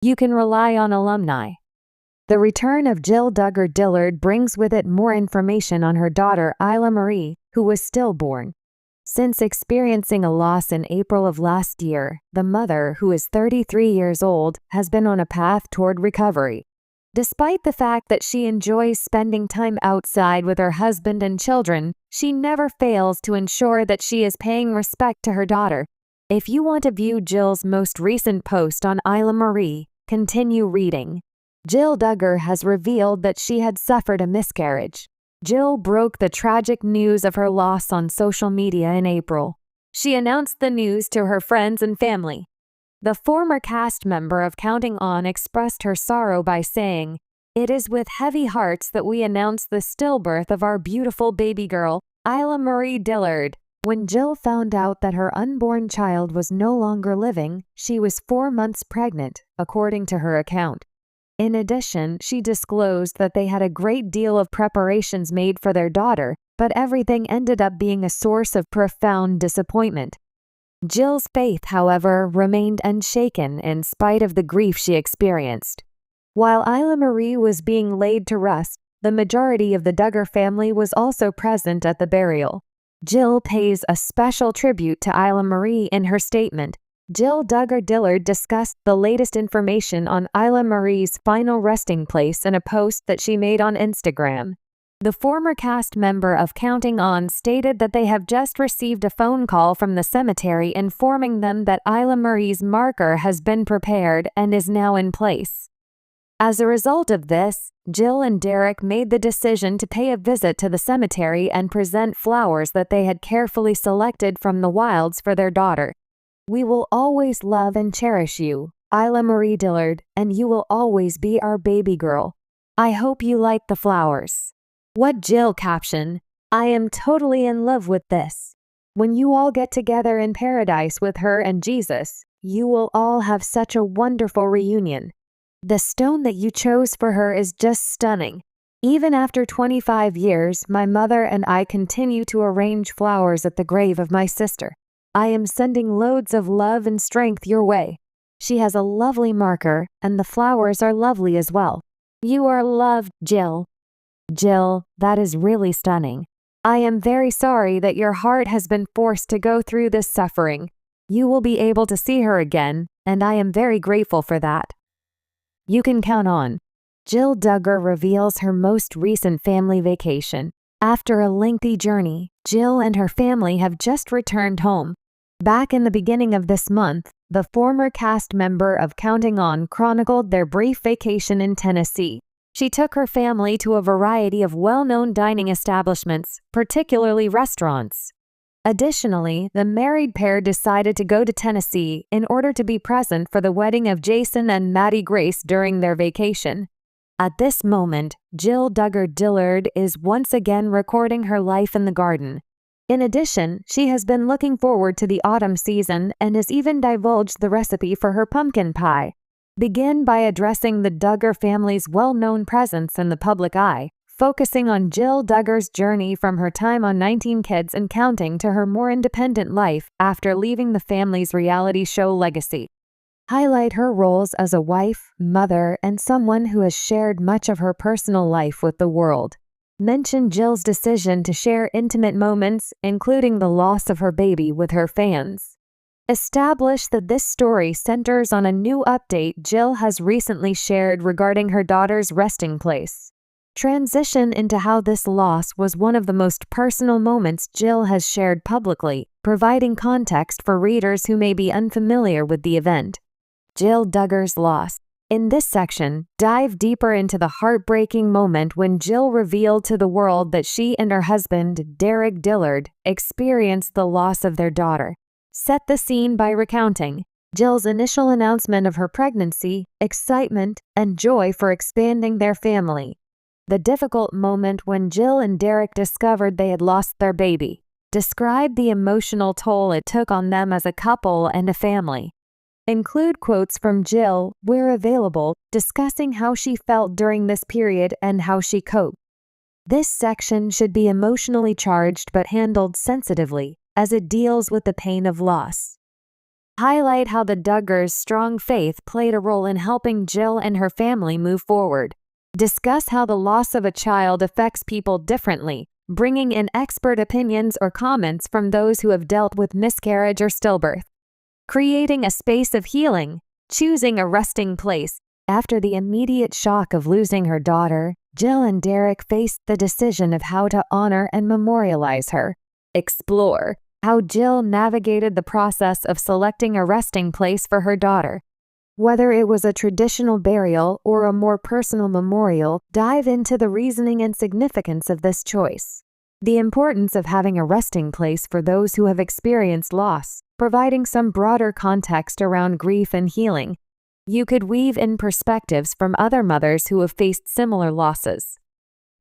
You can rely on alumni. The return of Jill Duggar Dillard brings with it more information on her daughter Isla Marie, who was stillborn. Since experiencing a loss in April of last year, the mother, who is 33 years old, has been on a path toward recovery. Despite the fact that she enjoys spending time outside with her husband and children, she never fails to ensure that she is paying respect to her daughter. If you want to view Jill's most recent post on Isla Marie, continue reading. Jill Duggar has revealed that she had suffered a miscarriage. Jill broke the tragic news of her loss on social media in April. She announced the news to her friends and family. The former cast member of Counting On expressed her sorrow by saying, "It is with heavy hearts that we announce the stillbirth of our beautiful baby girl, Isla Marie Dillard." When Jill found out that her unborn child was no longer living, she was 4 months pregnant, according to her account. In addition, she disclosed that they had a great deal of preparations made for their daughter, but everything ended up being a source of profound disappointment. Jill's faith, however, remained unshaken in spite of the grief she experienced. While Isla Marie was being laid to rest, the majority of the Duggar family was also present at the burial. Jill pays a special tribute to Isla Marie in her statement. Jill Duggar Dillard discussed the latest information on Isla Marie's final resting place in a post that she made on Instagram. The former cast member of Counting On stated that they have just received a phone call from the cemetery informing them that Isla Marie's marker has been prepared and is now in place. As a result of this, Jill and Derek made the decision to pay a visit to the cemetery and present flowers that they had carefully selected from the wilds for their daughter. "We will always love and cherish you, Isla Marie Dillard, and you will always be our baby girl. I hope you like the flowers." What Jill captioned, "I am totally in love with this. When you all get together in paradise with her and Jesus, you will all have such a wonderful reunion. The stone that you chose for her is just stunning. Even after 25 years, my mother and I continue to arrange flowers at the grave of my sister. I am sending loads of love and strength your way. She has a lovely marker, and the flowers are lovely as well. You are loved, Jill." Jill, that is really stunning. "I am very sorry that your heart has been forced to go through this suffering. You will be able to see her again, and I am very grateful for that. You can count on." Jill Duggar reveals her most recent family vacation. After a lengthy journey, Jill and her family have just returned home. Back in the beginning of this month, the former cast member of Counting On chronicled their brief vacation in Tennessee. She took her family to a variety of well-known dining establishments, particularly restaurants. Additionally, the married pair decided to go to Tennessee in order to be present for the wedding of Jason and Maddie Grace during their vacation. At this moment, Jill Duggar Dillard is once again recording her life in the garden. In addition, she has been looking forward to the autumn season and has even divulged the recipe for her pumpkin pie. Begin by addressing the Duggar family's well-known presence in the public eye, focusing on Jill Duggar's journey from her time on 19 Kids and Counting to her more independent life after leaving the family's reality show legacy. Highlight her roles as a wife, mother, and someone who has shared much of her personal life with the world. Mention Jill's decision to share intimate moments, including the loss of her baby, with her fans. Establish that this story centers on a new update Jill has recently shared regarding her daughter's resting place. Transition into how this loss was one of the most personal moments Jill has shared publicly, providing context for readers who may be unfamiliar with the event. Jill Duggar's loss. In this section, dive deeper into the heartbreaking moment when Jill revealed to the world that she and her husband, Derek Dillard, experienced the loss of their daughter. Set the scene by recounting Jill's initial announcement of her pregnancy, excitement, and joy for expanding their family. The difficult moment when Jill and Derek discovered they had lost their baby. Describe the emotional toll it took on them as a couple and a family. Include quotes from Jill, where available, discussing how she felt during this period and how she coped. This section should be emotionally charged but handled sensitively, as it deals with the pain of loss. Highlight how the Duggars' strong faith played a role in helping Jill and her family move forward. Discuss how the loss of a child affects people differently, bringing in expert opinions or comments from those who have dealt with miscarriage or stillbirth. Creating a space of healing, choosing a resting place. After the immediate shock of losing her daughter, Jill and Derek faced the decision of how to honor and memorialize her. Explore how Jill navigated the process of selecting a resting place for her daughter. Whether it was a traditional burial or a more personal memorial, dive into the reasoning and significance of this choice. The importance of having a resting place for those who have experienced loss, providing some broader context around grief and healing. You could weave in perspectives from other mothers who have faced similar losses.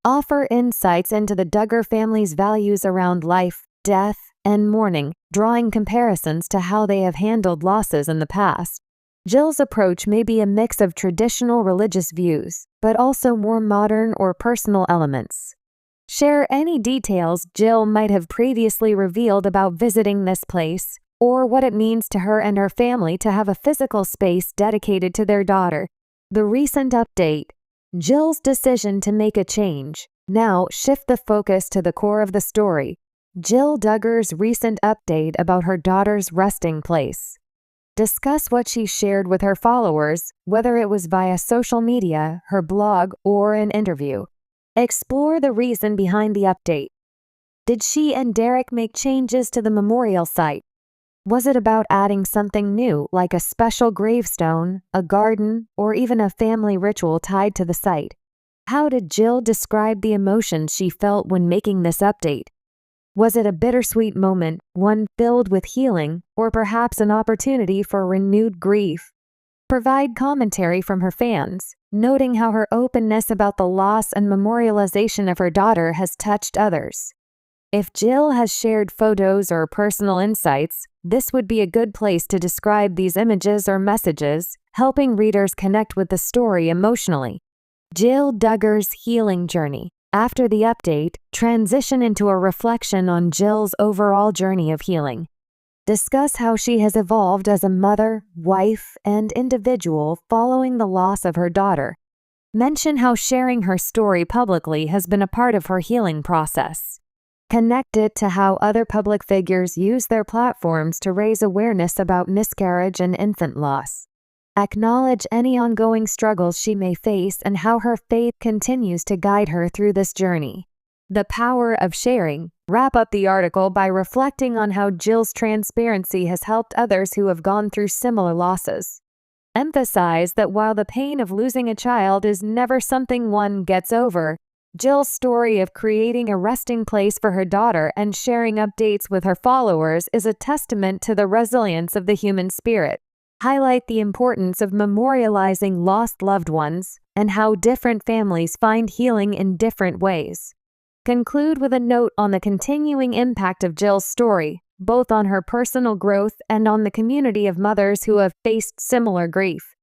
Offer insights into the Duggar family's values around life, death, and mourning, drawing comparisons to how they have handled losses in the past. Jill's approach may be a mix of traditional religious views, but also more modern or personal elements. Share any details Jill might have previously revealed about visiting this place, or what it means to her and her family to have a physical space dedicated to their daughter. The recent update. Jill's decision to make a change. Now shift the focus to the core of the story. Jill Duggar's recent update about her daughter's resting place. Discuss what she shared with her followers, whether it was via social media, her blog, or an interview. Explore the reason behind the update. Did she and Derek make changes to the memorial site? Was it about adding something new, like a special gravestone, a garden, or even a family ritual tied to the site? How did Jill describe the emotions she felt when making this update? Was it a bittersweet moment, one filled with healing, or perhaps an opportunity for renewed grief? Provide commentary from her fans, noting how her openness about the loss and memorialization of her daughter has touched others. If Jill has shared photos or personal insights, this would be a good place to describe these images or messages, helping readers connect with the story emotionally. Jill Duggar's healing journey. After the update, transition into a reflection on Jill's overall journey of healing. Discuss how she has evolved as a mother, wife, and individual following the loss of her daughter. Mention how sharing her story publicly has been a part of her healing process. Connect it to how other public figures use their platforms to raise awareness about miscarriage and infant loss. Acknowledge any ongoing struggles she may face and how her faith continues to guide her through this journey. The power of sharing. Wrap up the article by reflecting on how Jill's transparency has helped others who have gone through similar losses. Emphasize that while the pain of losing a child is never something one gets over, Jill's story of creating a resting place for her daughter and sharing updates with her followers is a testament to the resilience of the human spirit. Highlight the importance of memorializing lost loved ones and how different families find healing in different ways. Conclude with a note on the continuing impact of Jill's story, both on her personal growth and on the community of mothers who have faced similar grief.